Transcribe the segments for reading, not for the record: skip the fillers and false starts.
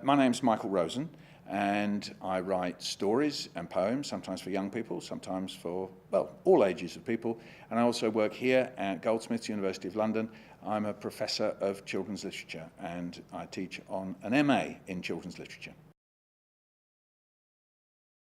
My name's Michael Rosen, and I write stories and poems, sometimes for young people, sometimes for, well, all ages of people. And I also work here at Goldsmiths, University of London. I'm a professor of children's literature, and I teach on an MA in children's literature.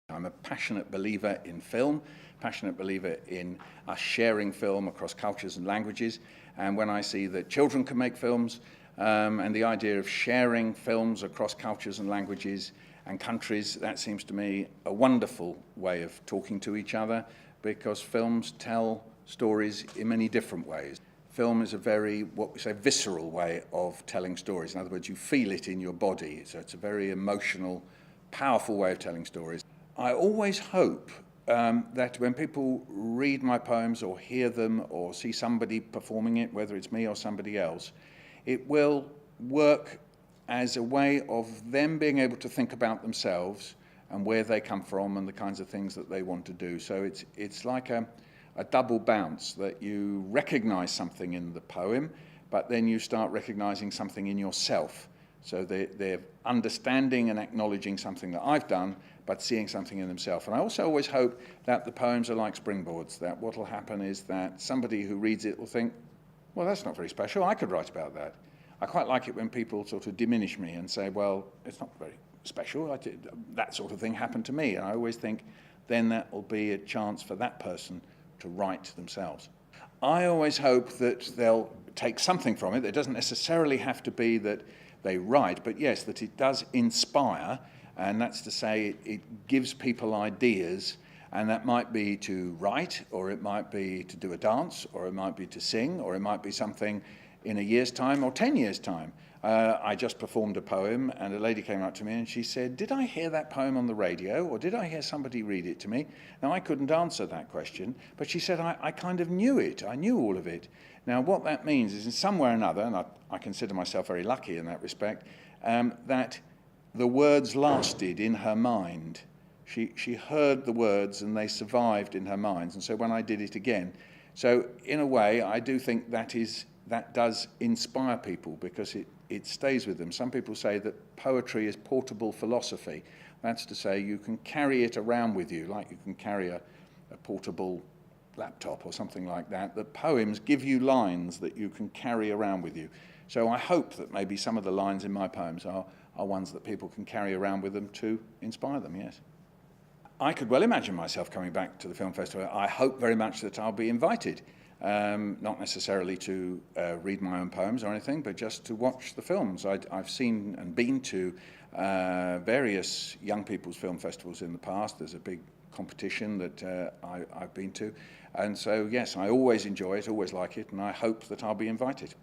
I'm a passionate believer in film, passionate believer in us sharing film across cultures and languages. And when I see that children can make films, and the idea of sharing films across cultures and languages and countries, that seems to me a wonderful way of talking to each other, because films tell stories in many different ways. Film is a very, what we say, visceral way of telling stories. In other words, you feel it in your body, so it's a very emotional, powerful way of telling stories. I always hope that when people read my poems or hear them or see somebody performing it, whether it's me or somebody else, it will work as a way of them being able to think about themselves and where they come from and the kinds of things that they want to do. So it's like a double bounce, that you recognize something in the poem, but then you start recognizing something in yourself. So they're understanding and acknowledging something that I've done, but seeing something in themselves. And I also always hope that the poems are like springboards, that what will happen is that somebody who reads it will think, well, that's not very special, I could write about that. I quite like it when people sort of diminish me and say, well, it's not very special, that sort of thing happened to me. And I always think, then that will be a chance for that person to write themselves. I always hope that they'll take something from it. It doesn't necessarily have to be that they write, but yes, that it does inspire, and that's to say it gives people ideas, and that might be to write, or it might be to do a dance, or it might be to sing, or it might be something in a year's time or 10 years' time. I just performed a poem, and a lady came up to me and she said, did I hear that poem on the radio, or did I hear somebody read it to me? Now, I couldn't answer that question, but she said, I kind of knew it. I knew all of it. Now, what that means is in some way or another, and I consider myself very lucky in that respect, that the words lasted in her mind. She heard the words and they survived in her mind. And so when I did it again, so in a way, I do think that does inspire people, because it stays with them. Some people say that poetry is portable philosophy. That's to say you can carry it around with you, like you can carry a portable laptop or something like that. The poems give you lines that you can carry around with you. So I hope that maybe some of the lines in my poems are ones that people can carry around with them to inspire them, yes. I could well imagine myself coming back to the film festival. I hope very much that I'll be invited, not necessarily to read my own poems or anything, but just to watch the films. I've seen and been to various young people's film festivals in the past. There's a big competition that I've been to. And so, yes, I always enjoy it, always like it, and I hope that I'll be invited.